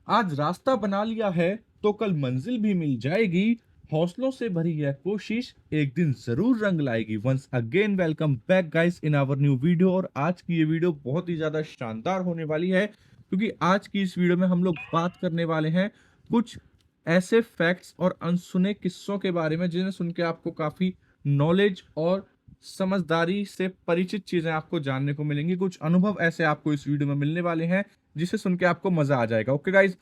आज रास्ता बना लिया है तो कल मंजिल भी मिल जाएगी। हौसलों से भरी यह कोशिश एक दिन जरूर रंग लाएगी। Once again welcome back guys in our new video. और आज की ये वीडियो बहुत ही ज्यादा शानदार होने वाली है, क्योंकि आज की इस वीडियो में हम लोग बात करने वाले हैं कुछ ऐसे फैक्ट्स और अनसुने किस्सों के बारे में जिन्हें सुन के आपको काफी नॉलेज और समझदारी से परिचित चीजें आपको जानने को मिलेंगी। कुछ अनुभव ऐसे आपको इस वीडियो में मिलने वाले हैं जिसे सुन के आपको मजा आ जाएगा। ओके गाइज,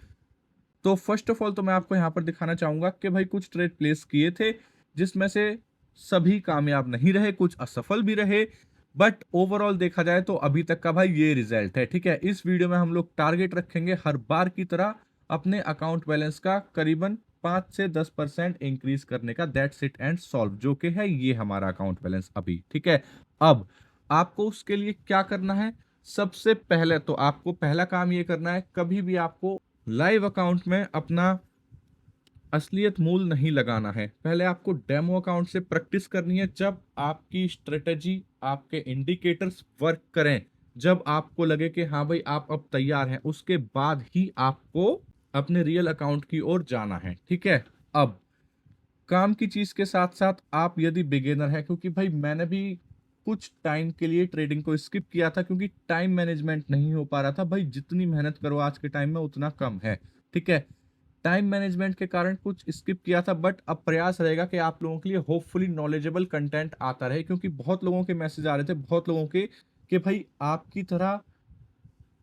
तो फर्स्ट ऑफ ऑल तो मैं आपको यहाँ पर दिखाना चाहूंगा कि भाई कुछ ट्रेड प्लेस किए थे जिसमें से सभी कामयाब नहीं रहे, कुछ असफल भी रहे, बट ओवरऑल देखा जाए तो अभी तक का भाई ये रिजल्ट है। ठीक है, इस वीडियो में हम लोग टारगेट रखेंगे हर बार की तरह अपने अकाउंट बैलेंस का करीबन 5 से 10% इंक्रीज करने का। दैट्स इट एंड सॉल्व, जो कि है ये हमारा अकाउंट बैलेंस अभी। ठीक है, अब आपको उसके लिए क्या करना है? सबसे पहले तो आपको पहला काम ये करना है, कभी भी आपको लाइव अकाउंट में अपना असलियत मूल नहीं लगाना है। पहले आपको डेमो अकाउंट से प्रैक्टिस करनी है। जब आपकी स्ट्रेटेजी, आपके इंडिकेटर्स वर्क करें, जब आपको लगे कि हाँ भाई आप अब तैयार हैं, उसके बाद ही आपको अपने रियल अकाउंट की ओर जाना है। ठीक है, अब काम की चीज के साथ साथ आप यदि बिगिनर है, क्योंकि भाई मैंने भी कुछ टाइम के लिए ट्रेडिंग को स्किप किया था क्योंकि टाइम मैनेजमेंट नहीं हो पा रहा था। भाई जितनी मेहनत करो आज के टाइम में उतना कम है। ठीक है, टाइम मैनेजमेंट के कारण कुछ स्किप किया था, बट अब प्रयास रहेगा कि आप लोगों के लिए होपफुली नॉलेजेबल कंटेंट आता रहे, क्योंकि बहुत लोगों के मैसेज आ रहे थे, बहुत लोगों के, कि भाई आपकी तरह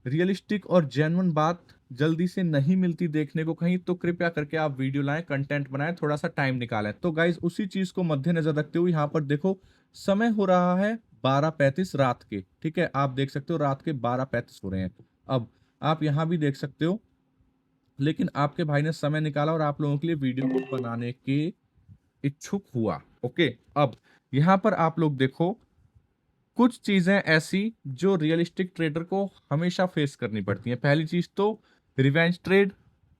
रियलिस्टिक और जेन्युइन बात जल्दी से नहीं मिलती देखने को कहीं, तो कृपया करके आप वीडियो लाएं, कंटेंट बनाएं, थोड़ा सा टाइम निकालें। तो गाइज उसी चीज को मद्देनजर रखते हुए यहाँ पर देखो, समय हो रहा है 12:35 रात के। ठीक है, आप देख सकते हो रात के 12:35 हो रहे हैं। अब आप यहाँ भी देख सकते हो, लेकिन आपके भाई ने समय निकाला और आप लोगों के लिए वीडियो को बनाने के इच्छुक हुआ। ओके, अब यहाँ पर आप लोग देखो कुछ चीजें ऐसी जो रियलिस्टिक ट्रेडर को हमेशा फेस करनी पड़ती हैं। पहली चीज तो रिवेंज ट्रेड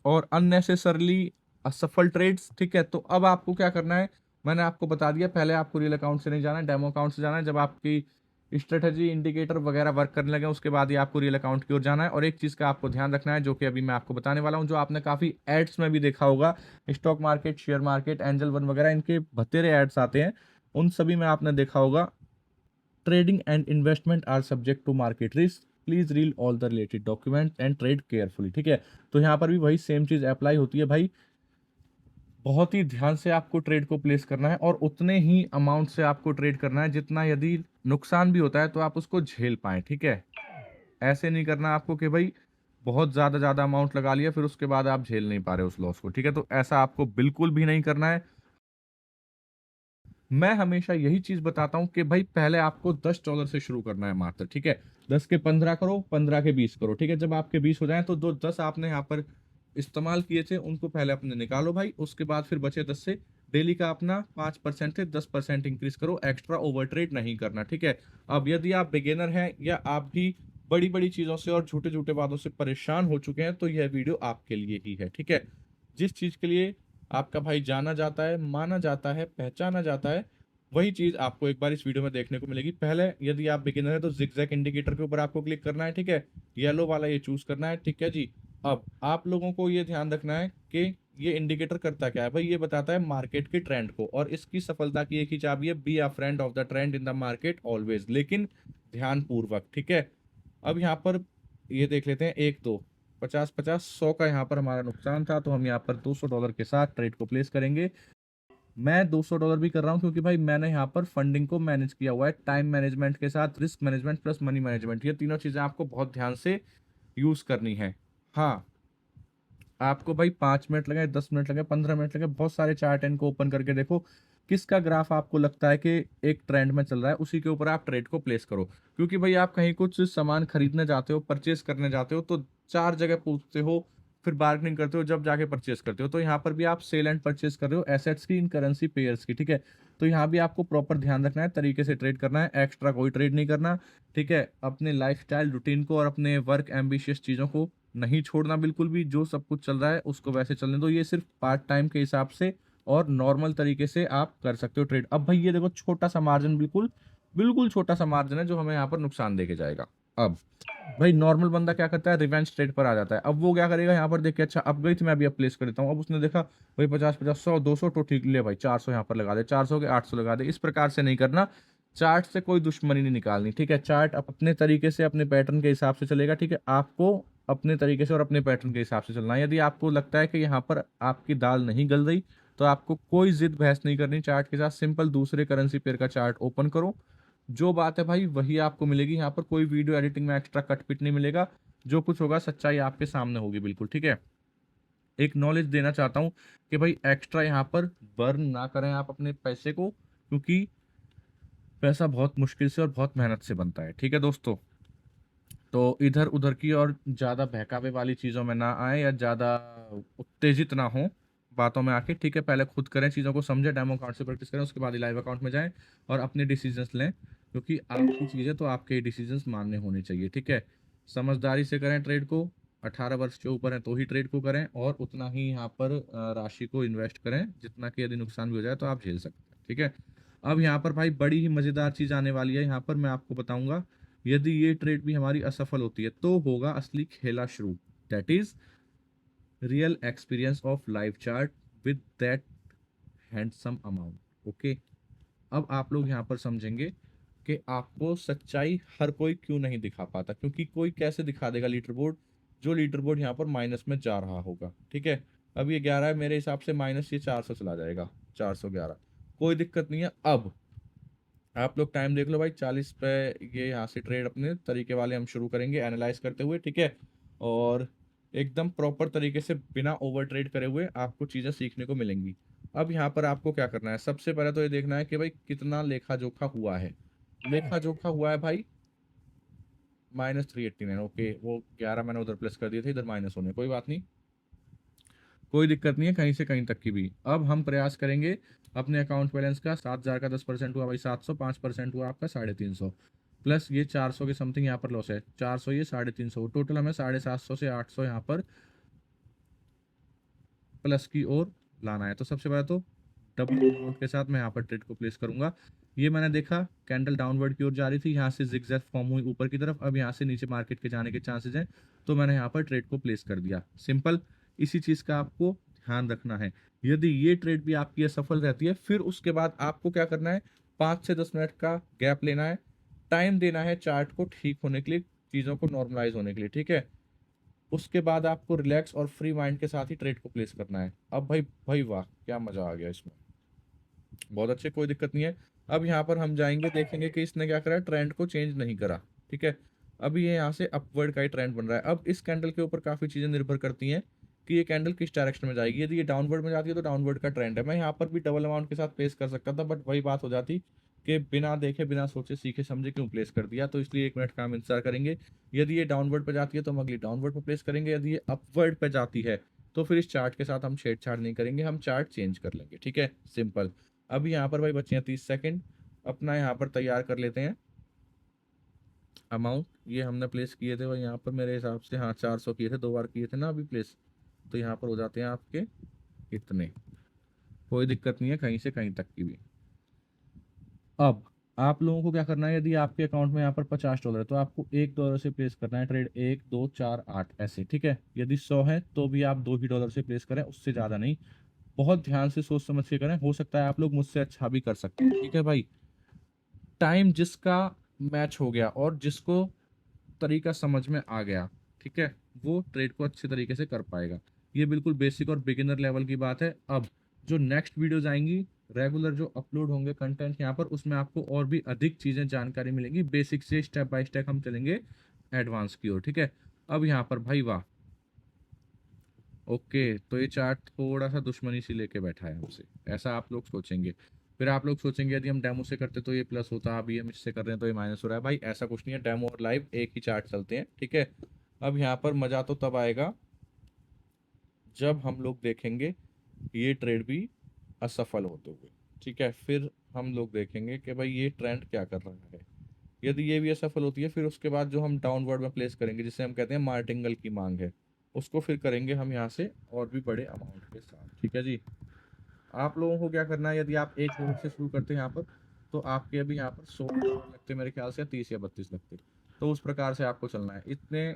और अननेसेसरली असफल ट्रेड्स। ठीक है, तो अब आपको क्या करना है, मैंने आपको बता दिया। पहले आपको रियल अकाउंट से नहीं जाना है, डेमो अकाउंट से जाना है। जब आपकी स्ट्रेटेजी इंडिकेटर वगैरह वर्क करने लगे उसके बाद ही आपको रियल अकाउंट की ओर जाना है। और एक चीज का आपको ध्यान रखना है, जो कि अभी मैं आपको बताने वाला हूं, जो आपने काफी एड्स में भी देखा होगा, stock market, share market, angel one वगैरह, इनके बतेरे एड्स आते हैं, उन सभी में आपने देखा होगा trading and investment are subject to market risk, please read all the related document and trade carefully. ठीक है, तो यहाँ पर भी वही सेम चीज अप्लाई होती है भाई। बहुत ही ध्यान से आपको ट्रेड को प्लेस करना है और उतने ही अमाउंट से आपको ट्रेड करना है जितना, यदि नुकसान भी होता है तो आप उसको झेल पाए। ठीक है, ऐसे नहीं करना आपको कि भाई बहुत ज्यादा ज्यादा अमाउंट लगा लिया फिर उसके बाद आप झेल नहीं पा रहे उस लॉस को। ठीक है, तो ऐसा आपको बिल्कुल भी नहीं करना है। मैं हमेशा यही चीज बताता हूं कि भाई पहले आपको $10 से शुरू करना है मात्र। ठीक है, 10 के 15 करो, 15 के 20 करो। ठीक है, जब आपके 20 हो जाए तो जो 10 आपने यहाँ पर इस्तेमाल किए थे उनको पहले अपने निकालो भाई। उसके बाद फिर बचे 10 से डेली का अपना 5% से 10% इंक्रीज करो। एक्स्ट्रा ओवर ट्रेड नहीं करना। ठीक है, अब यदि आप बिगिनर हैं या आप भी बड़ी बड़ी चीजों से और झूठे झूठे वादों से परेशान हो चुके हैं तो यह वीडियो आपके लिए ही है। ठीक है, जिस चीज के लिए आपका भाई जाना जाता है, माना जाता है, पहचाना जाता है, वही चीज आपको एक बार इस वीडियो में देखने को मिलेगी। पहले यदि आप बिगिनर है तो जिगजैग इंडिकेटर के ऊपर आपको क्लिक करना है। ठीक है, येलो वाला ये चूज करना है। ठीक है जी, अब आप लोगों को ये ध्यान रखना है कि ये इंडिकेटर करता क्या है भाई। ये बताता है मार्केट के ट्रेंड को, और इसकी सफलता की एक ही चाबी है, be a friend of the trend in the market always, लेकिन ध्यान पूर्वक। ठीक है, अब यहाँ पर ये देख लेते हैं, एक दो 50 50 100 का यहाँ पर हमारा नुकसान था, तो हम यहाँ पर $200 के साथ ट्रेड को प्लेस करेंगे। मैं $200 भी कर रहा हूँ क्योंकि भाई मैंने यहाँ पर फंडिंग को मैनेज किया हुआ है, टाइम मैनेजमेंट के साथ risk management plus money management. ये तीनों चीजें आपको बहुत ध्यान से यूज करनी है। हाँ, आपको भाई 5 मिनट लगे, 10 मिनट लगे, 15 मिनट लगे, बहुत सारे चार्ट इनको ओपन करके देखो, किसका ग्राफ आपको लगता है कि एक ट्रेंड में चल रहा है, उसी के ऊपर आप ट्रेड को प्लेस करो। क्योंकि भाई आप कहीं कुछ सामान खरीदने जाते हो, परचेस करने जाते हो, तो चार जगह पूछते हो, फिर बार्गेनिंग करते हो, जब जाके परचेस करते हो। तो यहाँ पर भी आप सेल एंड परचेस कर रहे हो एसेट्स की, इन करेंसी पेयर्स की। ठीक है, तो यहाँ भी आपको प्रॉपर ध्यान रखना है, तरीके से ट्रेड करना है, एक्स्ट्रा कोई ट्रेड नहीं करना। ठीक है, अपने लाइफस्टाइल रूटीन को और अपने वर्क एम्बिशियस चीजों को नहीं छोड़ना बिल्कुल भी। जो सब कुछ चल रहा है उसको वैसे चलने दो। ये सिर्फ पार्ट टाइम के हिसाब से और नॉर्मल तरीके से आप कर सकते हो ट्रेड। अब भाई ये देखो, छोटा सा मार्जिन, बिल्कुल बिल्कुल छोटा सा मार्जिन है जो हमें यहाँ पर नुकसान देके जाएगा। अब भाई नॉर्मल बंदा क्या करता है, रिवेंज ट्रेड पर आ जाता है। अब वो क्या करेगा, यहाँ पर देख के अच्छा अब गई थी, मैं अभी अब प्लेस कर देता हूँ। अब उसने देखा भाई 50 50 100 200 तो ठीक, ले भाई 400 यहाँ पर लगा दे, 400 के 800 लगा दे। इस प्रकार से नहीं करना, चार्ट से कोई दुश्मनी नहीं निकालनी, ठीक है। चार्ट अपने तरीके से अपने पैटर्न के हिसाब से चलेगा, ठीक है। आपको अपने तरीके से और अपने पैटर्न के हिसाब से चलना है। यदि आपको लगता है कि यहाँ पर आपकी दाल नहीं गल रही, तो आपको कोई जिद बहस नहीं करनी चार्ट के साथ। सिंपल दूसरे करेंसी पेयर का चार्ट ओपन करो, जो बात है भाई वही आपको मिलेगी। यहाँ पर कोई वीडियो एडिटिंग में एक्स्ट्रा कट पिट नहीं मिलेगा। जो कुछ होगा सच्चाई आपके सामने होगी, बिल्कुल, ठीक है। एक नॉलेज देना चाहता हूँ कि भाई एक्स्ट्रा यहाँ पर बर्न ना करें आप अपने पैसे को, क्योंकि पैसा बहुत मुश्किल से और बहुत मेहनत से बनता है, ठीक है दोस्तों। तो इधर उधर की और ज़्यादा बहकावे वाली चीज़ों में ना आए, या ज़्यादा उत्तेजित ना हो बातों में आके, ठीक है। पहले खुद करें, चीज़ों को समझें, डेमो अकाउंट से प्रैक्टिस करें, उसके बाद लाइव अकाउंट में जाएं और अपने डिसीजंस लें, क्योंकि आपकी चीज़ें तो आपके डिसीजंस मानने होने चाहिए, ठीक है। समझदारी से करें ट्रेड को, 18 वर्ष के ऊपर है तो ही ट्रेड को करें, और उतना ही यहाँ पर राशि को इन्वेस्ट करें जितना कि यदि नुकसान भी हो जाए तो आप झेल सकते हैं, ठीक है। अब यहाँ पर भाई बड़ी ही मज़ेदार चीज़ आने वाली है, यहाँ पर मैं आपको बताऊंगा। यदि ये ट्रेड भी हमारी असफल होती है तो होगा असली खेला शुरू, that is real experience of live chart with that handsome amount, okay. अब आप लोग यहाँ पर समझेंगे कि आपको सच्चाई हर कोई क्यों नहीं दिखा पाता, क्योंकि कोई कैसे दिखा देगा लीडर बोर्ड, जो लीडर बोर्ड यहाँ पर माइनस में जा रहा होगा, ठीक है। अब ये 11 है, मेरे हिसाब से माइनस ये 400 चला जाएगा, 411, कोई दिक्कत नहीं है। अब आप लोग टाइम देख लो भाई, 40 पे ये यहाँ से ट्रेड अपने तरीके वाले हम शुरू करेंगे एनालाइज करते हुए, ठीक है। और एकदम प्रॉपर तरीके से बिना ओवर ट्रेड करे हुए आपको चीज़ें सीखने को मिलेंगी। अब यहाँ पर आपको क्या करना है, सबसे पहले तो ये देखना है कि भाई कितना लेखा जोखा हुआ है। लेखा जोखा हुआ है भाई -389, ओके। वो 11 मैंने उधर प्लस कर दिए थे, इधर माइनस होने, कोई बात नहीं, कोई दिक्कत नहीं है कहीं से कहीं तक की भी। अब हम प्रयास करेंगे अपने अकाउंट बैलेंस का, 7,000 का 10% हुआ भाई 700, 5% हुआ आपका 350, प्लस ये 400 के समथिंग यहाँ पर लॉस है, 400 ये 350, टोटल हमें 750 से 800 यहाँ पर प्लस की ओर लाना है। तो सबसे पहले तो डबल नोट के साथ मैं यहाँ पर ट्रेड को प्लेस करूंगा। ये मैंने देखा कैंडल डाउनवर्ड की ओर जा रही थी, यहाँ से जिगजैग फॉर्म हुई ऊपर की तरफ, अब यहाँ से नीचे मार्केट के जाने के चांसेस हैं, तो मैंने यहाँ पर ट्रेड को प्लेस कर दिया, सिंपल। इसी चीज़ का आपको ध्यान रखना है। यदि ये ट्रेड भी आपकी असफल रहती है, फिर उसके बाद आपको क्या करना है, 5 से 10 मिनट का गैप लेना है, टाइम देना है चार्ट को ठीक होने के लिए, चीज़ों को नॉर्मलाइज होने के लिए, ठीक है। उसके बाद आपको रिलैक्स और फ्री माइंड के साथ ही ट्रेड को प्लेस करना है। अब भाई भाई वाह क्या मजा आ गया इसमें, बहुत अच्छे, कोई दिक्कत नहीं है। अब यहाँ पर हम जाएंगे, देखेंगे कि इसने क्या करा, ट्रेंड को चेंज नहीं करा, ठीक है। अभी ये यहाँ से अपवर्ड का ही ट्रेंड बन रहा है। अब इस कैंडल के ऊपर काफी चीजें निर्भर करती हैं कि ये कैंडल किस डायरेक्शन में जाएगी। यदि ये डाउनवर्ड में जाती है तो डाउनवर्ड का ट्रेंड है, मैं यहाँ पर भी डबल अमाउंट के साथ प्लेस कर सकता था, बट वही बात हो जाती कि बिना देखे बिना सोचे सीखे समझे क्यों प्लेस कर दिया, तो इसलिए 1 मिनट का हम इंतजार करेंगे। यदि ये डाउनवर्ड पे जाती है तो हम अगली डाउनवर्ड पे प्लेस करेंगे, यदि ये अपवर्ड पे जाती है तो फिर इस चार्ट के साथ हम छेड़छाड़ नहीं करेंगे, हम चार्ट चेंज कर लेंगे, ठीक है, सिंपल। अभी यहाँ पर भाई बच्चे हैं 30 सेकेंड, अपना यहाँ पर तैयार कर लेते हैं अमाउंट। ये हमने प्लेस किए थे भाई यहाँ पर मेरे हिसाब से, हाँ 400 किए थे, 2 बार किए थे ना अभी प्लेस, तो यहाँ पर हो जाते हैं आपके इतने, कोई दिक्कत नहीं है कहीं से कहीं तक की भी। अब आप लोगों को क्या करना है, यदि आपके अकाउंट में यहाँ पर $50 है तो आपको $1 से प्लेस करना है ट्रेड, 1 2 4 8 ऐसे, ठीक है। यदि 100 है तो भी आप $2 से प्लेस करें, उससे ज़्यादा नहीं। बहुत ध्यान से सोच समझ के करें, हो सकता है आप लोग मुझसे अच्छा भी कर सकते हैं, ठीक है भाई। टाइम जिसका मैच हो गया और जिसको तरीका समझ में आ गया, ठीक है, वो ट्रेड को अच्छे तरीके से कर पाएगा। ये बिल्कुल बेसिक और बिगिनर लेवल की बात है। अब जो नेक्स्ट वीडियोज आएंगी, रेगुलर जो अपलोड होंगे कंटेंट यहाँ पर, उसमें आपको और भी अधिक चीज़ें जानकारी मिलेंगी, बेसिक से स्टेप बाय स्टेप हम चलेंगे एडवांस की ओर, ठीक है। अब यहाँ पर भाई वाह, ओके, तो ये चार्ट थोड़ा सा दुश्मनी सी लेके बैठा है हमसे, ऐसा आप लोग सोचेंगे। फिर आप लोग सोचेंगे यदि हम डेमो से करते तो ये प्लस होता, अभी हम इससे कर रहे हैं तो ये माइनस हो रहा है। भाई ऐसा कुछ नहीं है, डेमो और लाइव एक ही चार्ट चलते हैं, ठीक है। अब यहाँ पर मजा तो तब आएगा जब हम लोग देखेंगे ये ट्रेड भी असफल होते हुए, ठीक है। फिर हम लोग देखेंगे कि भाई ये ट्रेंड क्या कर रहा है। यदि ये भी असफल होती है, फिर उसके बाद जो हम डाउनवर्ड में प्लेस करेंगे, जिसे हम कहते हैं मार्टिंगल की मांग है, उसको फिर करेंगे हम यहाँ से और भी बड़े अमाउंट के साथ, ठीक है जी। आप लोगों को क्या करना है, यदि आप $1 से शुरू करते हैं यहाँ पर, तो आपके अभी यहाँ पर $100 लगते मेरे ख्याल से, 30 या 32 लगते। तो उस प्रकार से आपको चलना है। इतने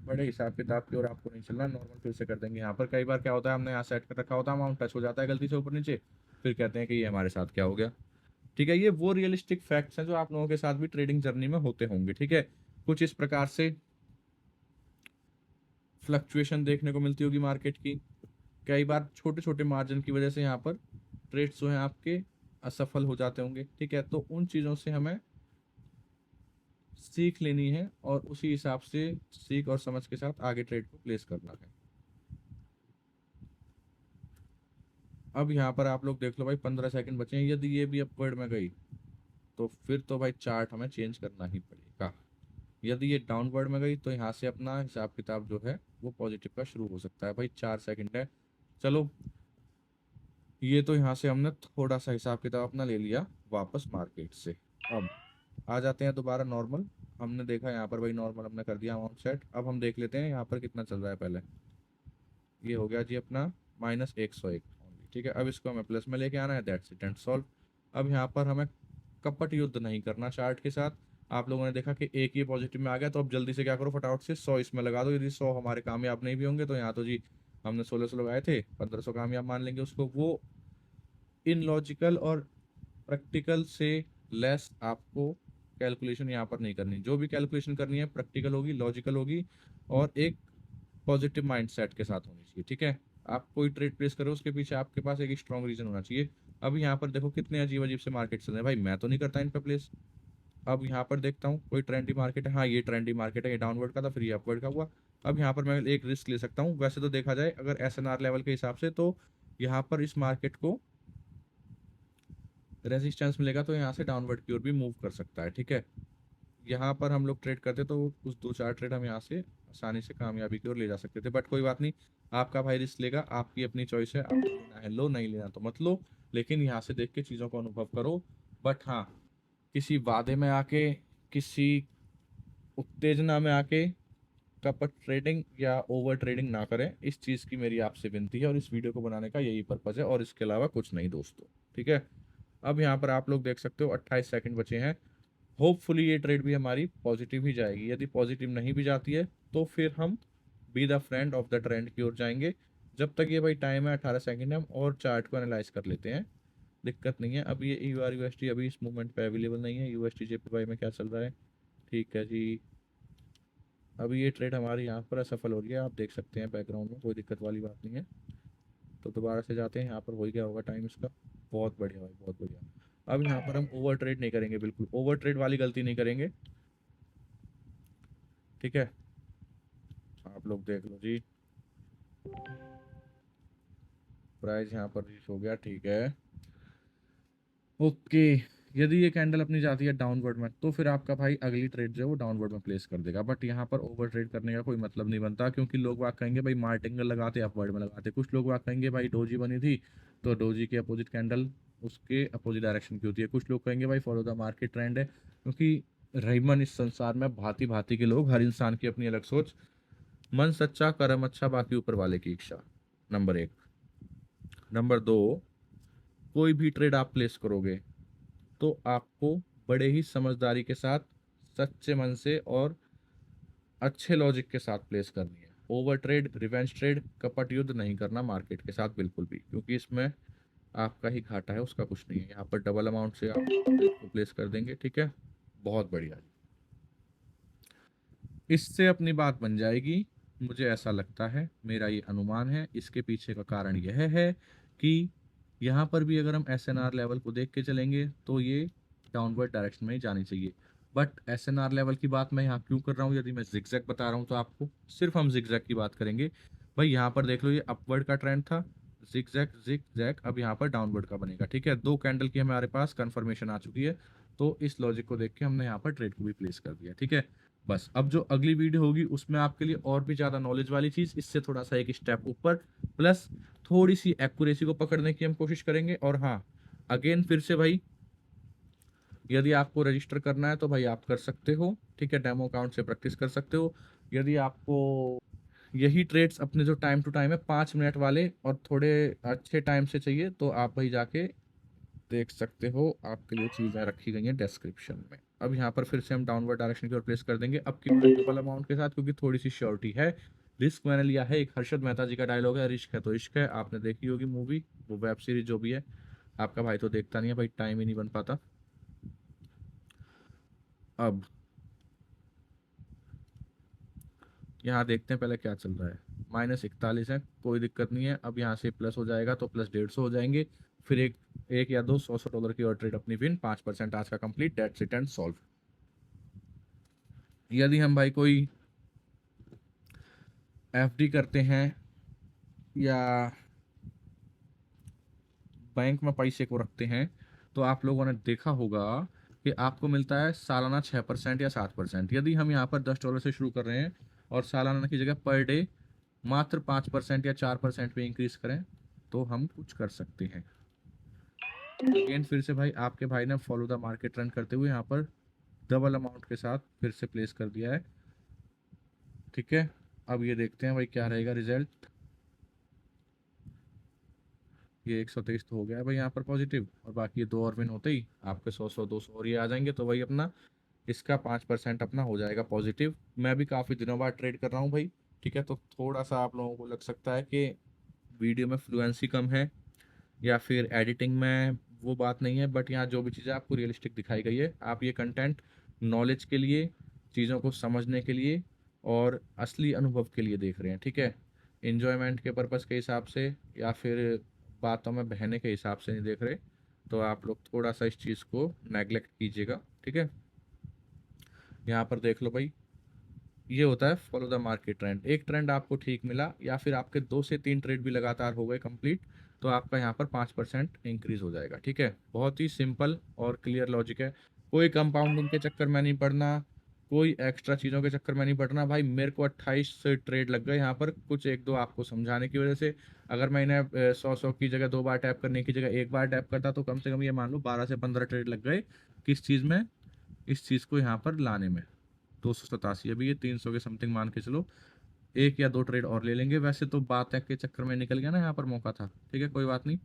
बड़े हिसाब किताब की और आपको नहीं चलना, नॉर्मल फिर से कर देंगे। यहाँ पर कई बार क्या होता है, हमने यहाँ सेट कर रखा होता है, अमाउंट टच हो जाता है गलती से ऊपर नीचे, फिर कहते हैं कि ये हमारे साथ क्या हो गया। ठीक है, ये वो रियलिस्टिक फैक्ट्स हैं जो आप लोगों के साथ भी ट्रेडिंग जर्नी में होते होंगे। ठीक है, कुछ इस प्रकार से फ्लक्चुएशन देखने को मिलती होगी मार्केट की। कई बार छोटे छोटे मार्जिन की वजह से यहाँ पर ट्रेड्स जो हैं आपके असफल हो जाते होंगे। ठीक है, तो उन चीज़ों से हमें सीख लेनी है और उसी हिसाब से सीख और समझ के साथ आगे ट्रेड को प्लेस करना है। अब यहाँ पर आप लोग देख लो भाई, 15 सेकंड बचे हैं। यदि ये भी अपवर्ड में गई तो फिर तो भाई चार्ट हमें चेंज करना ही पड़ेगा। यदि ये डाउनवर्ड में गई तो यहाँ से अपना हिसाब किताब जो है वो पॉजिटिव का शुरू हो सकता है। भाई 4 सेकंड है, चलो ये तो यहाँ से हमने थोड़ा सा हिसाब किताब अपना ले लिया वापस मार्केट से। अब आ जाते हैं दोबारा नॉर्मल। हमने देखा यहाँ पर भाई नॉर्मल हमने कर दिया अमाउंट सेट। अब हम देख लेते हैं यहाँ पर कितना चल रहा है। पहले ये हो गया जी अपना -101। ठीक है, अब इसको हमें प्लस में लेके आना है, दैट्स इट एंड सॉल्व। अब यहाँ पर हमें कपट युद्ध नहीं करना चार्ट के साथ। आप लोगों ने देखा कि एक ये पॉजिटिव में आ गया, तो अब जल्दी से क्या करो, फटाफट से 100 इसमें लगा दो। यदि 100 हमारे कामयाब नहीं भी होंगे तो यहाँ तो जी हमने 1600 लगाए थे, 1500 कामयाब मान लेंगे उसको। वो इन लॉजिकल और प्रैक्टिकल से लेस आपको कैलकुलेशन यहाँ पर नहीं करनी। जो भी कैलकुलेशन करनी है प्रैक्टिकल होगी, लॉजिकल होगी और एक पॉजिटिव माइंडसेट के साथ होनी चाहिए। ठीक है, आप कोई ट्रेड प्लेस करो उसके पीछे आपके पास एक स्ट्रॉन्ग रीजन होना चाहिए। अब यहाँ पर देखो कितने अजीब अजीब से मार्केट चल रहे हैं भाई, मैं तो नहीं करता इन पे प्लेस। अब यहाँ पर देखता हूँ कोई ट्रेंडी मार्केट है, हाँ ये ट्रेंडी मार्केट है, ये डाउनवर्ड का था फिर ये अपवर्ड का हुआ। अब यहाँ पर मैं एक रिस्क ले सकता हूँ। वैसे तो देखा जाए अगर SNR लेवल के हिसाब से तो यहाँ पर इस मार्केट को रेजिस्टेंस मिलेगा तो यहाँ से डाउनवर्ड की ओर भी मूव कर सकता है। ठीक है, यहाँ पर हम लोग ट्रेड करते तो कुछ 2-4 ट्रेड हम यहाँ से आसानी से कामयाबी की ओर ले जा सकते थे। बट कोई बात नहीं, आपका भाई रिस्क लेगा, आपकी अपनी चॉइस है। आपको लेना है लो, नहीं लेना तो मत लो, लेकिन यहाँ से देख के चीज़ों को अनुभव करो। बट हाँ, किसी वादे में आके, किसी उत्तेजना में आके कपट ट्रेडिंग या ओवर ट्रेडिंग ना करें। इस चीज़ की मेरी आपसे विनती है और इस वीडियो को बनाने का यही पर्पज़ है और इसके अलावा कुछ नहीं दोस्तों। ठीक है, अब यहाँ पर आप लोग देख सकते हो 28 सेकंड बचे हैं। होपफुली ये ट्रेड भी हमारी पॉजिटिव ही जाएगी। यदि पॉजिटिव नहीं भी जाती है तो फिर हम be the friend of the trend की ओर जाएंगे। जब तक ये भाई टाइम है 18 सेकंड है, हम और चार्ट को एनालाइज कर लेते हैं, दिक्कत नहीं है। अब ये EUR USD अभी इस मोमेंट पे अवेलेबल नहीं है। USD JPY में क्या चल रहा है, ठीक है जी। अभी ये ट्रेड हमारी यहाँ पर असफल हो रही है, आप देख सकते हैं बैकग्राउंड में, कोई दिक्कत वाली बात नहीं है। तो दोबारा से जाते हैं, यहाँ पर हो ही गया होगा टाइम इसका। बहुत बढ़िया भाई, बहुत बढ़िया। अब यहाँ पर हम ओवर ट्रेड नहीं करेंगे, बिल्कुल ओवर ट्रेड वाली गलती नहीं करेंगे। ठीक है, आप लोग देख लो जी, प्राइस यहाँ पर रीच हो गया। ठीक है, ओके। यदि ये कैंडल अपनी जाती है डाउनवर्ड में तो फिर आपका भाई अगली ट्रेड जो है वो डाउनवर्ड में प्लेस कर देगा। बट यहाँ पर ओवर ट्रेड करने का कोई मतलब नहीं बनता, क्योंकि लोग वाक कहेंगे भाई मार्टिंगल लगाते अपवर्ड में लगाते। कुछ लोग वाक कहेंगे भाई डोजी बनी थी तो डोजी के अपोजिट कैंडल उसके अपोजिट डायरेक्शन की होती है। कुछ लोग कहेंगे भाई फॉलो द मार्केट ट्रेंड है, क्योंकि रहीमन इस संसार में भांति भांति के लोग, हर इंसान की अपनी अलग सोच। मन सच्चा कर्म अच्छा, बाकी ऊपर वाले की इच्छा, नंबर 1। नंबर 2, कोई भी ट्रेड आप प्लेस करोगे तो आपको बड़े ही समझदारी के साथ, सच्चे मन से और अच्छे लॉजिक के साथ प्लेस करनी है। ओवर ट्रेड, रिवेंज ट्रेड, कपट युद्ध नहीं करना मार्केट के साथ बिल्कुल भी, क्योंकि इसमें आपका ही घाटा है, उसका कुछ नहीं है। यहाँ पर डबल अमाउंट से आप ट्रेड को प्लेस कर देंगे। ठीक है, बहुत बढ़िया, इससे अपनी बात बन जाएगी। मुझे ऐसा लगता है, मेरा ये अनुमान है। इसके पीछे का कारण यह है कि यहाँ पर भी अगर हम SNR लेवल को देख के चलेंगे तो ये डाउनवर्ड डायरेक्शन में ही जानी चाहिए। बट SNR लेवल की बात मैं यहाँ क्यों कर रहा हूँ, यदि मैं जिगजैग बता रहा हूँ तो आपको सिर्फ हम जिगजैग की बात करेंगे। भाई यहाँ पर देख लो, ये अपवर्ड का ट्रेंड था, जिगजैग जिगजैग, अब यहाँ पर डाउनवर्ड का बनेगा। ठीक है, 2 कैंडल की हमारे पास कंफर्मेशन आ चुकी है, तो इस लॉजिक को देख के हमने यहाँ पर ट्रेड को भी प्लेस कर दिया। ठीक है, बस अब जो अगली वीडियो होगी उसमें आपके लिए और भी ज़्यादा नॉलेज वाली चीज़, इससे थोड़ा सा एक स्टेप ऊपर, प्लस थोड़ी सी एक्यूरेसी को पकड़ने की हम कोशिश करेंगे। और हाँ, अगेन फिर से भाई, यदि आपको रजिस्टर करना है तो भाई आप कर सकते हो। ठीक है, डेमो अकाउंट से प्रैक्टिस कर सकते हो। यदि आपको यही ट्रेड्स अपने जो टाइम टू टाइम है 5 मिनट वाले और थोड़े अच्छे टाइम से चाहिए तो आप भाई जाके देख सकते हो, आपके लिए चीज़ें रखी गई हैं डिस्क्रिप्शन में। अब यहाँ पर फिर से हम डाउनवर्ड डायरेक्शन की ओर प्लेस कर देंगे, अब की डबल अमाउंट के साथ, क्योंकि थोड़ी सी श्योरिटी है। रिस्क मैंने लिया है, एक हर्षद मेहता जी का डायलॉग है, रिस्क है तो इश्क है, आपने देखी होगी मूवी, वो वेब सीरीज जो भी है। आपका भाई तो देखता नहीं है भाई, टाइम ही नहीं बन पाता। अब यहाँ देखते हैं पहले क्या चल रहा है। -41 है, कोई दिक्कत नहीं है। अब यहाँ से प्लस हो जाएगा तो +150 हो जाएंगे। फिर एक एक या दो $100 की और ट्रेड अपनी विन, 5% आज का complete, that's it and solve. यदि हम भाई कोई एफडी करते हैं या बैंक में पैसे को रखते हैं, तो आप लोगों ने देखा होगा कि आपको मिलता है सालाना 6% या 7%। यदि हम यहाँ पर $10 से शुरू कर रहे हैं और सालाना की जगह पर डे मात्र 5% या 4% पे इंक्रीज करें, तो हम कुछ कर सकते हैं। अगेन फिर से भाई आपके भाई ने फॉलो द मार्केट ट्रेंड करते हुए यहाँ पर डबल अमाउंट के साथ फिर से प्लेस कर दिया है। ठीक है, अब ये देखते हैं भाई क्या रहेगा रिजल्ट। ये 123 तो हो गया है भाई यहाँ पर पॉजिटिव, और बाकी ये 2 और विन होते ही आपके 100 200 और ये आ जाएंगे, तो भाई अपना इसका 5% अपना हो जाएगा पॉजिटिव। मैं भी काफ़ी दिनों बाद ट्रेड कर रहा हूँ भाई। ठीक है, तो थोड़ा सा आप लोगों को लग सकता है कि वीडियो में फ्लुएंसी कम है या फिर एडिटिंग में वो बात नहीं है, बट यहाँ जो भी चीज़ें आपको रियलिस्टिक दिखाई गई है, आप ये कंटेंट नॉलेज के लिए, चीज़ों को समझने के लिए और असली अनुभव के लिए देख रहे हैं। ठीक है, इन्जॉयमेंट के पर्पज़ के हिसाब से या फिर बातों में बहने के हिसाब से नहीं देख रहे, तो आप लोग थोड़ा सा इस चीज़ को नेगलेक्ट कीजिएगा। ठीक है, यहाँ पर देख लो भाई, ये होता है फॉलो द मार्केट ट्रेंड। एक ट्रेंड आपको ठीक मिला या फिर आपके 2 से 3 ट्रेड भी लगातार हो गए कंप्लीट, तो आपका यहाँ पर 5% इंक्रीज हो जाएगा। ठीक है, बहुत ही सिंपल और क्लियर लॉजिक है। कोई कंपाउंडिंग के चक्कर में नहीं पड़ना, कोई एक्स्ट्रा चीज़ों के चक्कर में नहीं पड़ना भाई। मेरे को 28 से ट्रेड लग गए यहाँ पर, कुछ एक दो आपको समझाने की वजह से। अगर मैंने 100 की जगह 2 बार टैप करने की जगह 1 बार टैप करता, तो कम से कम ये मान लो 12 से 15 ट्रेड लग गए। किस चीज़ में? इस चीज़ को यहाँ पर लाने में। 287, अभी ये 300 के समथिंग मान के चलो, एक या दो ट्रेड और ले लेंगे। वैसे तो बात है के चक्कर में निकल गया ना, यहाँ पर मौका था। ठीक है, कोई बात नहीं,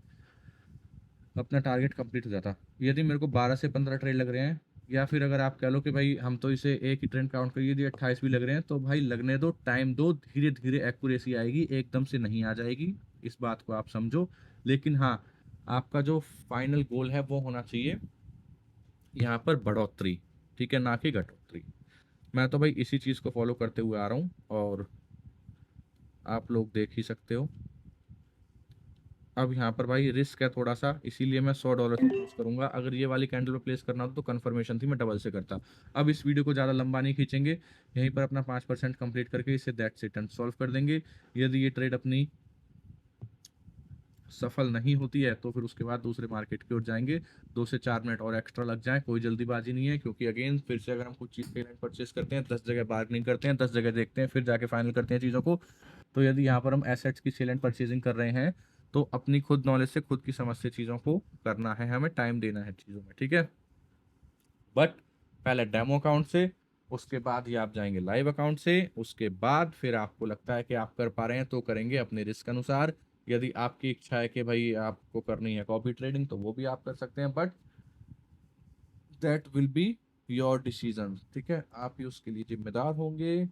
अपना टारगेट कंप्लीट हो जाता। यदि मेरे को 12 से 15 ट्रेड लग रहे हैं, या फिर अगर आप कह लो कि भाई हम तो इसे एक ही ट्रेंड काउंट करिए, यदि 28 भी लग रहे हैं, तो भाई लगने दो, टाइम दो, धीरे धीरे एक्यूरेसी आएगी, एकदम से नहीं आ जाएगी। इस बात को आप समझो। लेकिन हाँ, आपका जो फाइनल गोल है वो होना चाहिए यहाँ पर बढ़ोतरी। ठीक है, ना कि घटोतरी। मैं तो भाई इसी चीज़ को फॉलो करते हुए आ रहा हूँ, और आप लोग देख ही सकते हो। अब यहाँ पर भाई रिस्क है थोड़ा सा, इसीलिए मैं $100 से प्लेस करूंगा। अगर ये वाली कैंडल में प्लेस करना होता तो कंफर्मेशन थी, मैं डबल से करता। अब इस वीडियो को ज़्यादा लंबा नहीं खींचेंगे, यहीं पर अपना 5% कंप्लीट करके इसे दैट्स इट एंड सॉल्व कर देंगे। यदि ये ट्रेड अपनी सफल नहीं होती है, तो फिर उसके बाद दूसरे मार्केट की ओर जाएंगे। 2 से 4 मिनट और एक्स्ट्रा लग जाए, कोई जल्दीबाजी नहीं है, क्योंकि अगेन फिर से अगर हम कुछ चीज़ सेल एंड परचेस करते हैं, 10 जगह बार्गनिंग करते हैं, 10 जगह देखते हैं, फिर जाके फाइनल करते हैं चीज़ों को। तो यदि यहाँ पर हम एसेट्स की सेल एंड परचेजिंग कर रहे हैं, तो अपनी खुद नॉलेज से, खुद की समझ से चीज़ों को करना है, हमें टाइम देना है चीज़ों में। ठीक है, बट पहले डेमो अकाउंट से, उसके बाद ही आप जाएंगे लाइव अकाउंट से, उसके बाद फिर आपको लगता है कि आप कर पा रहे हैं तो करेंगे अपने रिस्क अनुसार। यदि आपकी इच्छा है कि भाई आपको करनी है कॉपी ट्रेडिंग, तो वो भी आप कर सकते हैं, but that will be your decision. ठीक है, आप ही उसके लिए जिम्मेदार होंगे।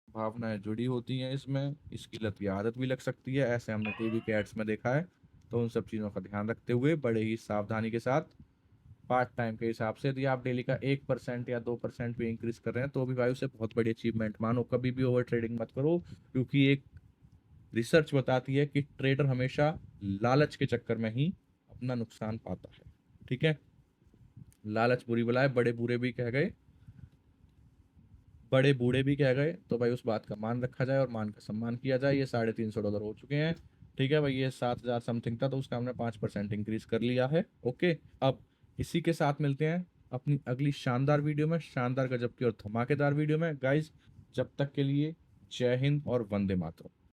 भावनाएं जुड़ी होती हैं इसमें, इसकी लत की आदत भी लग सकती है, ऐसे हमने टीवी के एड्स में देखा है। तो उन सब चीज़ों का ध्यान रखते हुए बड़े ही सावधानी के साथ, पार्ट टाइम के हिसाब से, यदि आप डेली का 1% या 2% भी इंक्रीज कर रहे हैं, तो भी भाई उसे बहुत बड़ी अचीवमेंट मानो। कभी भी ओवर ट्रेडिंग मत करो, क्योंकि एक रिसर्च बताती है कि ट्रेडर हमेशा लालच के चक्कर में ही अपना नुकसान पाता है। ठीक है, लालच बुरी बला है, बड़े बूढ़े भी कह गए, तो भाई उस बात का मान रखा जाए और मान का सम्मान किया जाए। ये $350 हो चुके हैं। ठीक है भाई, ये 7,000 समथिंग था, तो उसका हमने 5% इंक्रीज कर लिया है। ओके, अब इसी के साथ मिलते हैं अपनी अगली शानदार वीडियो में, शानदार गजब की और धमाकेदार वीडियो में गाइज। जब तक के लिए जय हिंद और वंदे मातरम।